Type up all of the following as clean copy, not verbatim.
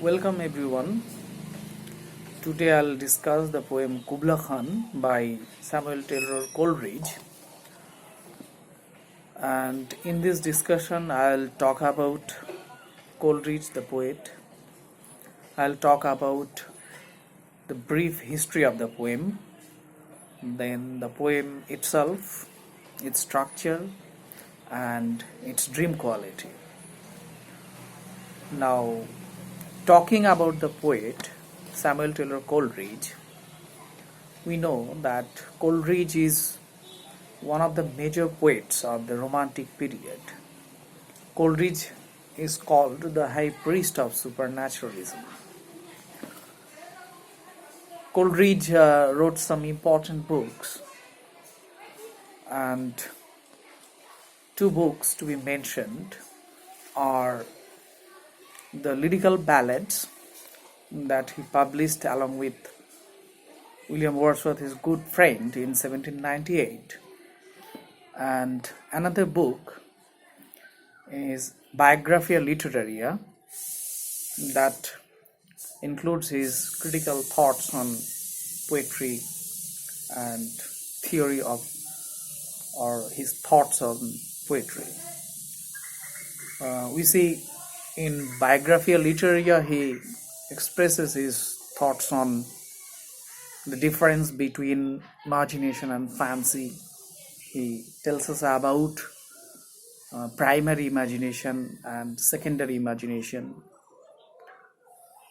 Welcome everyone. Today I'll discuss the poem Kubla Khan by Samuel Taylor Coleridge. And in this discussion I'll talk about Coleridge the poet. I'll talk about the brief history of the poem, then the poem itself, its structure and its dream quality. Now, talking about the poet Samuel Taylor Coleridge, we know that Coleridge is one of the major poets of the Romantic period. Coleridge is called the high priest of supernaturalism. Coleridge wrote some important books, and two books to be mentioned are the lyrical ballads that he published along with William Wordsworth, his good friend, in 1798, and another book is Biographia Literaria that includes his critical thoughts on poetry and theory of or his thoughts on poetry. We see in Biographia Literaria he expresses his thoughts on the difference between imagination and fancy. He tells us about primary imagination and secondary imagination.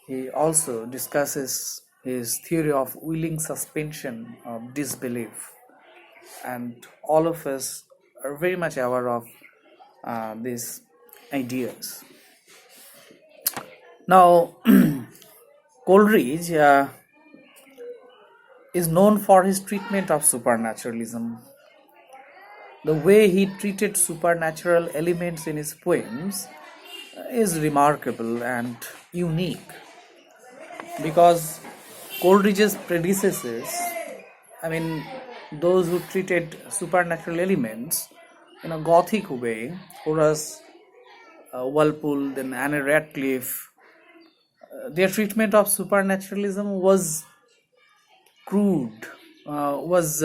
He also discusses his theory of willing suspension of disbelief, and all of us are very much aware of these ideas. Now, Coleridge is known for his treatment of supernaturalism. The way he treated supernatural elements in his poems is remarkable and unique, because Coleridge's predecessors, those who treated supernatural elements in a Gothic way, Horace Walpole, then Anne Radcliffe, their treatment of supernaturalism was crude, was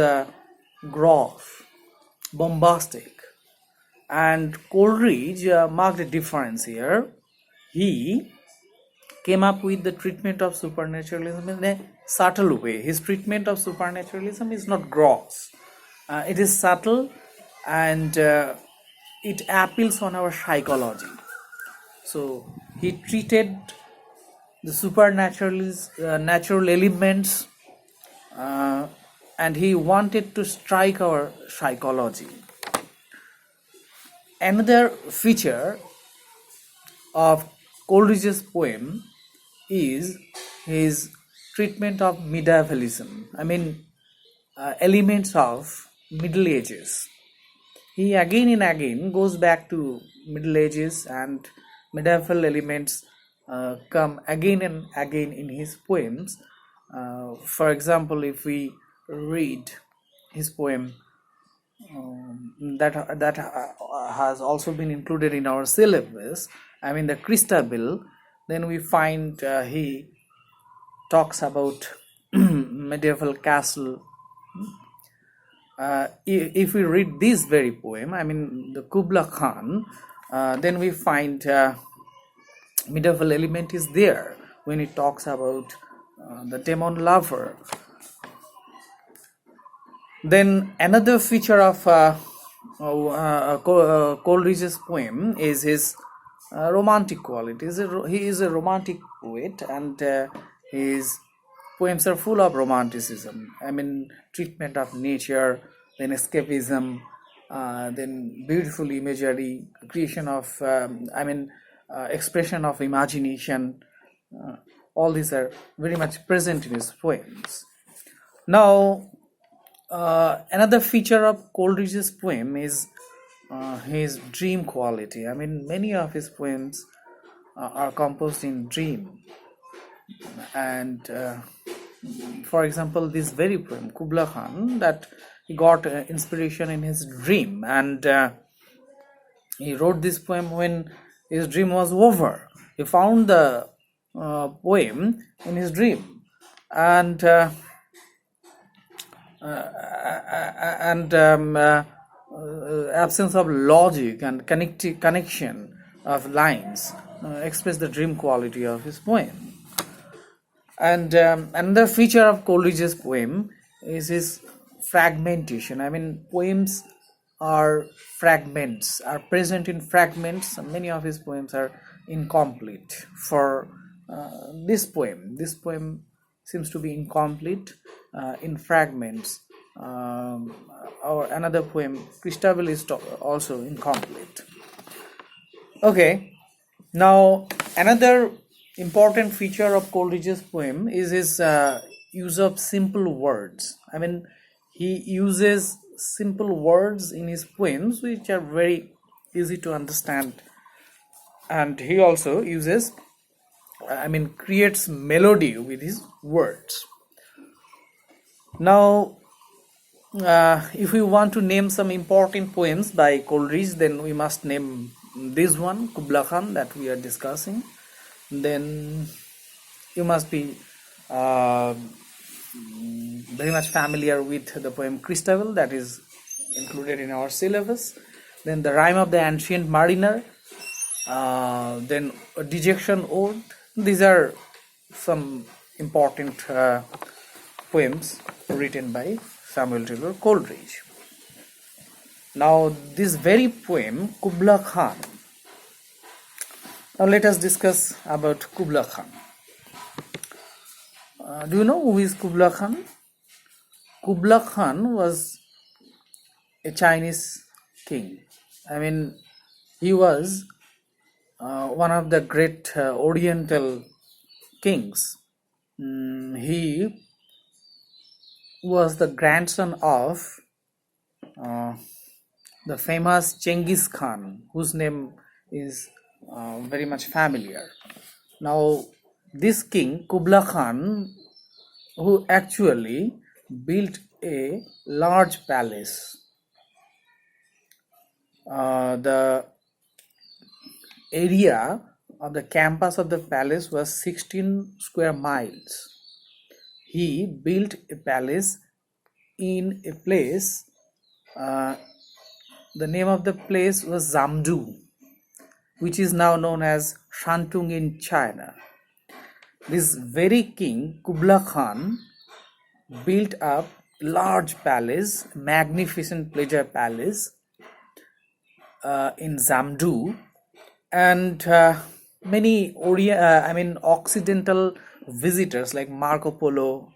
gross, bombastic, and Coleridge marked a difference here. He came up with the treatment of supernaturalism in a subtle way. His treatment of supernaturalism is not gross. It is subtle, and it appeals on our psychology. So he treated the natural elements, and he wanted to strike our psychology. Another feature of Coleridge's poem is his treatment of medievalism, elements of Middle Ages. He again and again goes back to Middle Ages, and medieval elements come again and again in his poems. For example, if we read his poem that has also been included in our syllabus, the Christabel, then we find he talks about medieval castle. If we read this very poem, the Kubla Khan, then we find medieval element is there when he talks about the demon lover. Then another feature of Coleridge's poem is his romantic qualities. He is a romantic poet, and his poems are full of romanticism. Treatment of nature, then escapism, then beautiful imagery, creation of expression of imagination. All these are very much present in his poems. Now, another feature of Coleridge's poem is his dream quality. Many of his poems are composed in dream, and for example, this very poem Kubla Khan, that he got inspiration in his dream, and he wrote this poem when his dream was over. He found the poem in his dream, and absence of logic and connection of lines express the dream quality of his poem. And another feature of Coleridge's poem is his fragmentation. I mean, poems are fragments, are present in fragments. Many of his poems are incomplete. For this poem seems to be incomplete in fragments. Or another poem, Christabel, is also incomplete. Okay, now another important feature of Coleridge's poem is his use of simple words. I mean, he uses simple words in his poems which are very easy to understand, and he also uses, creates melody with his words. Now, if we want to name some important poems by Coleridge, then we must name this one, Kubla Khan, that we are discussing. Then you must be very much familiar with the poem Christabel, that is included in our syllabus. Then the Rime of the Ancient Mariner, then a Dejection Ode. These are some important poems written by Samuel Taylor Coleridge. Now, this very poem, Kubla Khan. Now, let us discuss about Kubla Khan. Do you know who is Kubla Khan? Kubla Khan was a Chinese king. I mean, he was one of the great Oriental kings. He was the grandson of the famous Genghis Khan, whose name is very much familiar. Now, this king, Kubla Khan, who actually built a large palace. The area of the campus of the palace was 16 square miles. He built a palace in a place, the name of the place was Zamdu, which is now known as Shantung in China. This very king, Kubla Khan, built up large palace, magnificent pleasure palace in Zamdu, and many Occidental visitors like Marco Polo,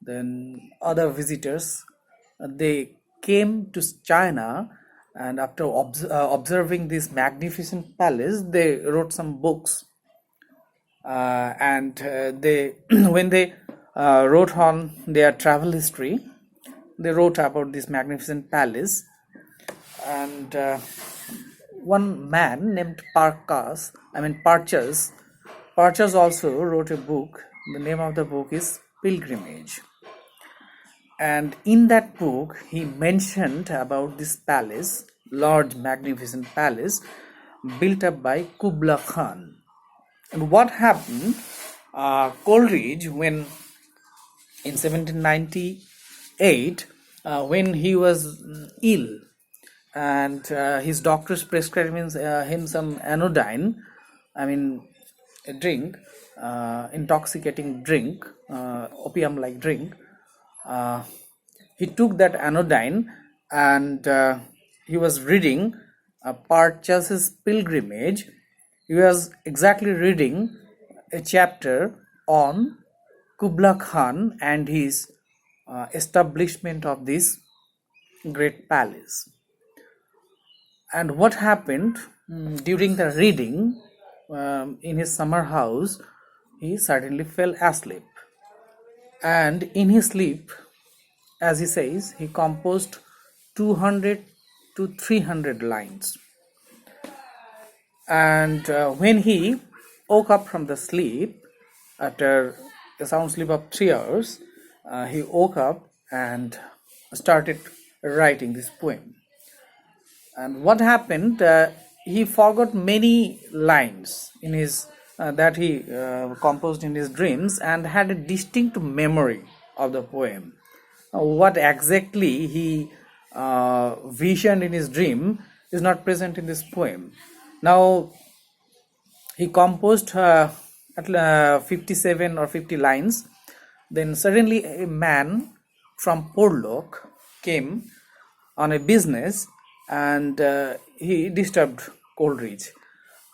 then other visitors, they came to China, and after observing this magnificent palace, they wrote some books, and they when they wrote on their travel history, they wrote about this magnificent palace. And one man named Parchas also wrote a book. The name of the book is Pilgrimage. And in that book, he mentioned about this palace, large, magnificent palace, built up by Kubla Khan. And what happened? Coleridge, when in 1798, when he was ill, and his doctors prescribed him some anodyne, a drink, intoxicating drink, opium-like drink. He took that anodyne, and he was reading Parchas's Pilgrimage. He was exactly reading a chapter on Kubla Khan and his establishment of this great palace. And what happened during the reading in his summer house, he suddenly fell asleep. And in his sleep, as he says, he composed 200 to 300 lines. And when he woke up from the sleep, after a sound sleep of 3 hours, he woke up and started writing this poem. And what happened? He forgot many lines in his that he composed in his dreams and had a distinct memory of the poem. What exactly he visioned in his dream is not present in this poem. Now, he composed at 57 or 50 lines. Then suddenly a man from Porlock came on a business, and he disturbed Coleridge,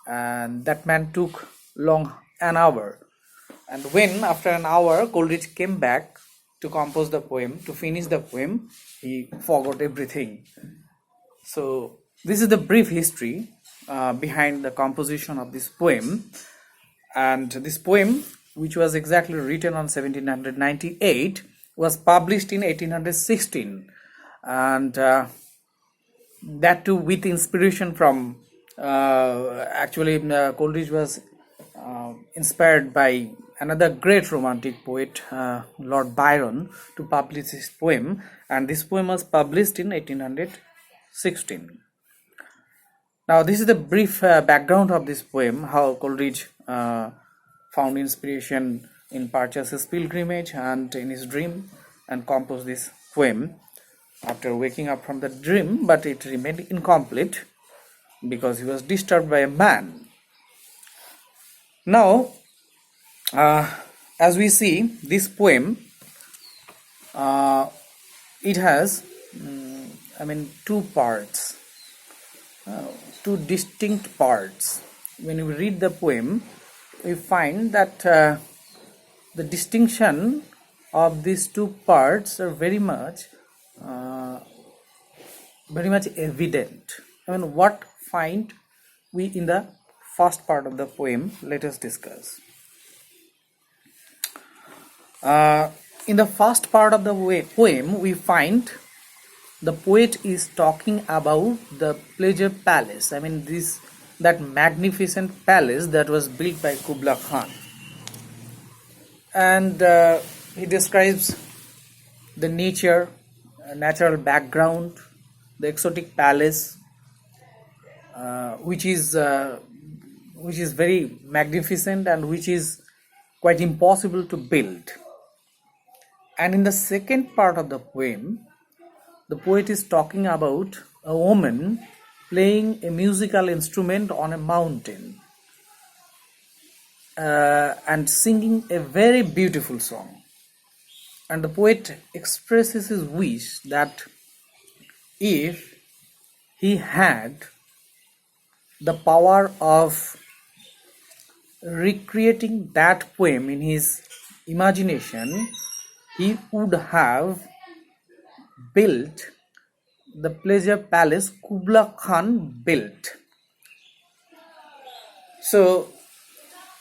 and that man took long an hour. And when after an hour Coleridge came back to compose the poem, to finish the poem, he forgot everything. So this is the brief history behind the composition of this poem. And this poem, which was exactly written on 1798, was published in 1816, and that too with inspiration from Coleridge was inspired by another great romantic poet, Lord Byron, to publish his poem, and this poem was published in 1816. Now, this is the brief background of this poem, how Coleridge found inspiration in Purchas's pilgrimage and in his dream, and composed this poem after waking up from the dream, but it remained incomplete because he was disturbed by a man. Now, as we see, this poem, it has, two parts, two distinct parts. When we read the poem, we find that the distinction of these two parts are very much evident. What find we in the first part of the poem? Let us discuss. In the first part of the poem, we find the poet is talking about the pleasure palace. That magnificent palace that was built by Kubla Khan, and he describes the natural background, the exotic palace, which is very magnificent and which is quite impossible to build. And in the second part of the poem, the poet is talking about a woman playing a musical instrument on a mountain and singing a very beautiful song. And the poet expresses his wish that if he had the power of recreating that poem in his imagination, he would have built the pleasure palace Kubla Khan built. So,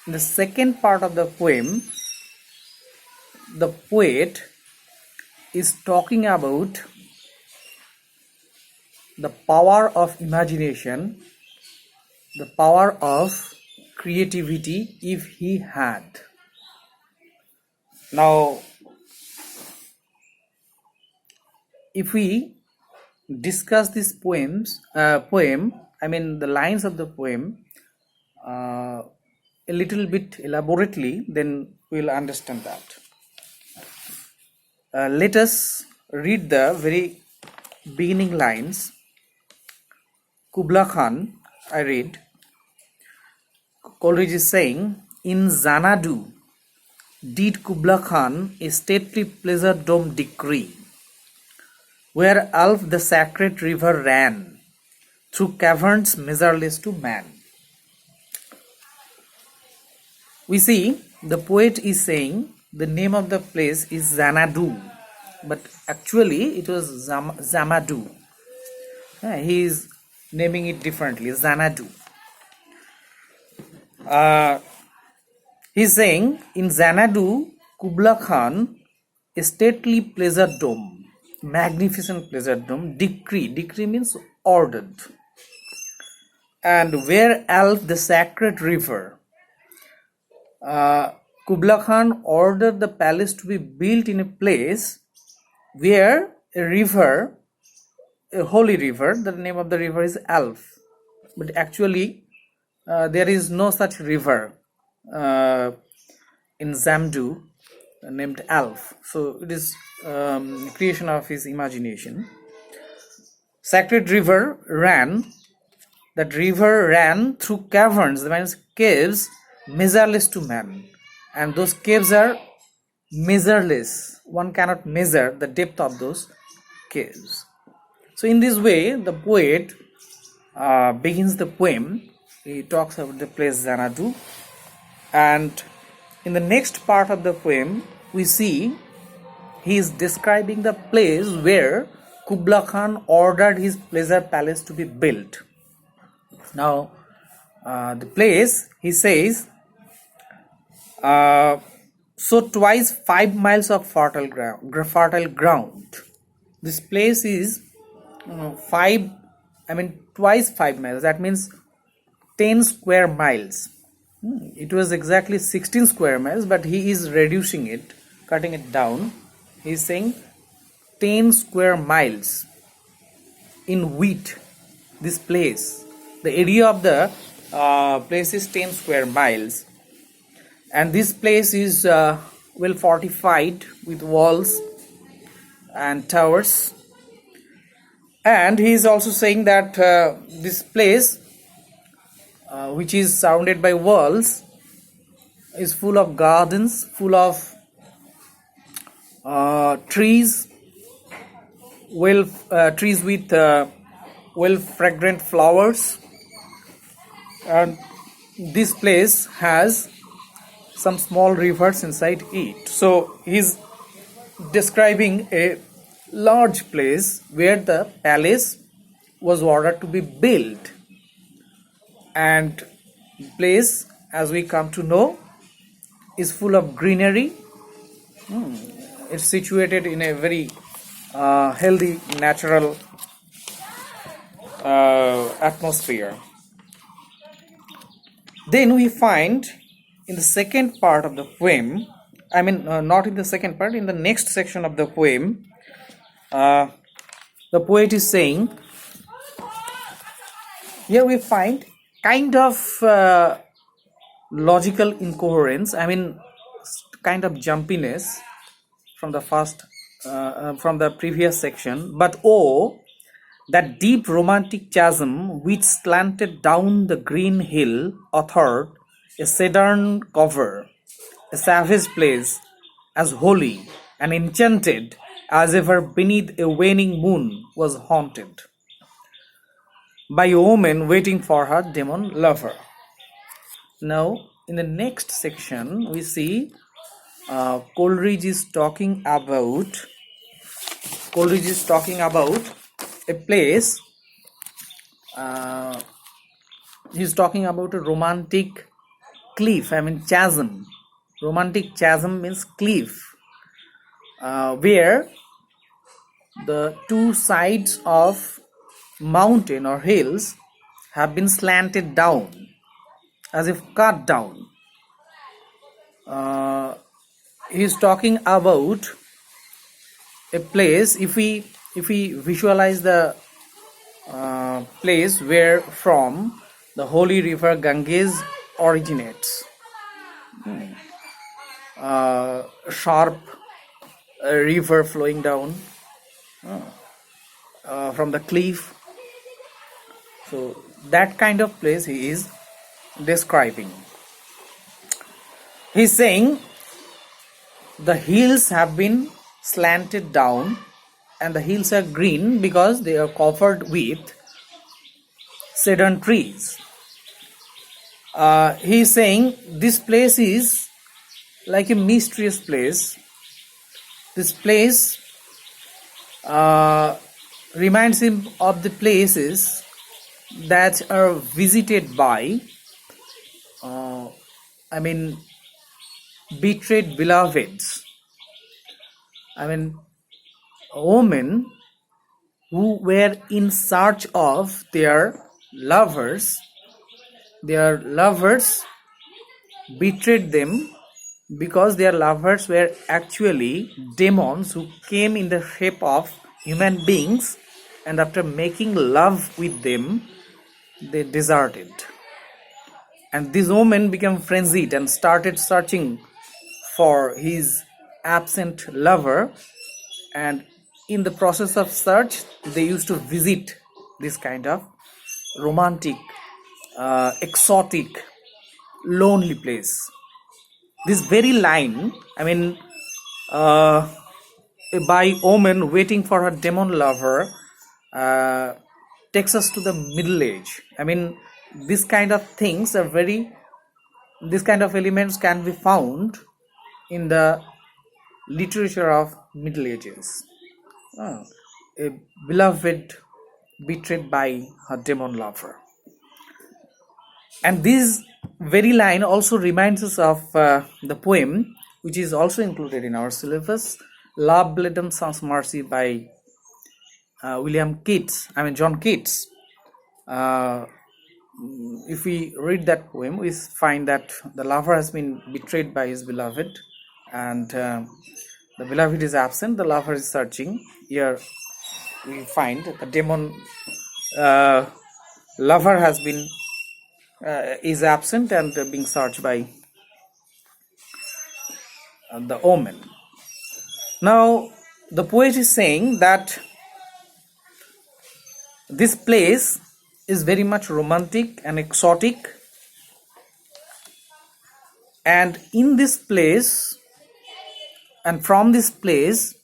in the second part of the poem, the poet is talking about the power of imagination, the power of creativity if he had. Now, if we discuss this poem, the lines of the poem a little bit elaborately, then we will understand that. Let us read the very beginning lines. Kubla Khan, I read. Coleridge is saying, in Xanadu did Kubla Khan a stately pleasure dome decree, where Alf the sacred river ran, through caverns measureless to man. We see the poet is saying the name of the place is Xanadu, but actually it was Xamadu. He is naming it differently, Xanadu. He is saying in Xanadu, Kubla Khan, a stately pleasure dome, magnificent pleasure dome, decree means ordered, and where Alf the sacred river, Kubla Khan ordered the palace to be built in a place where a river, a holy river, the name of the river is Alf, but actually there is no such river uh, in Zamdu named Alf. So it is creation of his imagination. Sacred river ran. That river ran through caverns, that means caves, measureless to man. And those caves are measureless. One cannot measure the depth of those caves. So in this way, the poet begins the poem. He talks about the place Xanadu. And in the next part of the poem, we see he is describing the place where Kubla Khan ordered his pleasure palace to be built. Now, the place, he says, so twice 5 miles of fertile ground. This place is twice 5 miles. That means 10 square miles. It was exactly 16 square miles, but he is reducing it, cutting it down. He is saying 10 square miles in width. This place, the area of the place is 10 square miles, and this place is well fortified with walls and towers. And he is also saying that this place, which is surrounded by walls, is full of gardens, full of trees, trees with well fragrant flowers. And this place has some small rivers inside it. So he is describing a large place where the palace was ordered to be built. And place, as we come to know, is full of greenery. It's situated in a very healthy, natural atmosphere. Then we find in the second part of the poem, not in the second part, in the next section of the poem, the poet is saying, here we find kind of logical incoherence, kind of jumpiness from the from the previous section. But oh, that deep romantic chasm which slanted down the green hill authored a southern cover, a savage place, as holy and enchanted as ever beneath a waning moon was haunted by a woman waiting for her demon lover. Now, in the next section, we see Coleridge is talking about a place. He's talking about a romantic cliff, chasm. Romantic chasm means cliff, where the two sides of mountain or hills have been slanted down, as if cut down. He's talking about a place. If we visualize the place where from the holy river Ganges originates, sharp river flowing down from the cliff. So that kind of place he is describing. He's saying the hills have been slanted down, and the hills are green because they are covered with cedar trees. He's saying this place is like a mysterious place. This place reminds him of the places that are visited by betrayed beloveds. Women who were in search of their lovers. Their lovers betrayed them because their lovers were actually demons who came in the shape of human beings, and after making love with them, they deserted. And this woman became frenzied and started searching for his absent lover. And in the process of search, they used to visit this kind of romantic, exotic, lonely place. This very line, uh, by woman waiting for her demon lover, uh, takes us to the middle age. This kind of things are very, this kind of elements can be found in the literature of Middle Ages. Ah, a beloved betrayed by her demon lover. And this very line also reminds us of the poem, which is also included in our syllabus, Love, Blood, Sans Mercy by John Keats. If we read that poem, we find that the lover has been betrayed by his beloved, and the beloved is absent, the lover is searching. Here we find the demon lover has been is absent and being searched by the omen. Now the poet is saying that this place is very much romantic and exotic, and in this place and from this place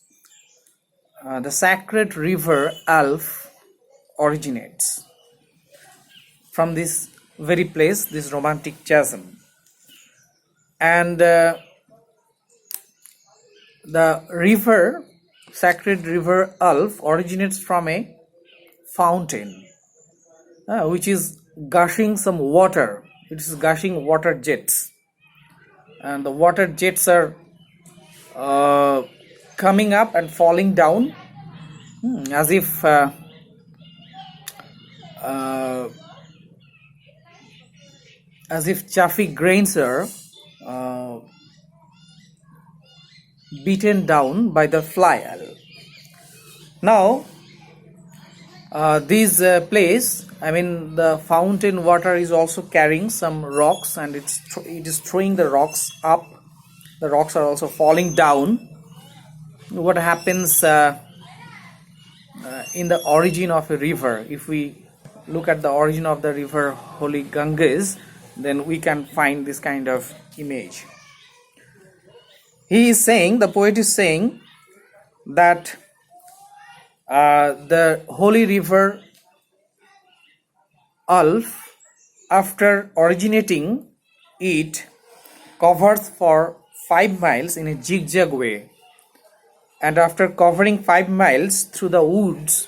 the sacred river Alf originates. From this very place, this romantic chasm, and the river, sacred river Alf, originates from a fountain which is gushing some water. It is gushing water jets, and the water jets are coming up and falling down as if chaffy grains are beaten down by the fly. Now this place, the fountain water is also carrying some rocks, and it is throwing the rocks up. The rocks are also falling down. What happens in the origin of a river? If we look at the origin of the river Holy Ganges, then we can find this kind of image. The poet is saying that the holy river Alf, after originating, it covers for 5 miles in a zigzag way, and after covering 5 miles through the woods,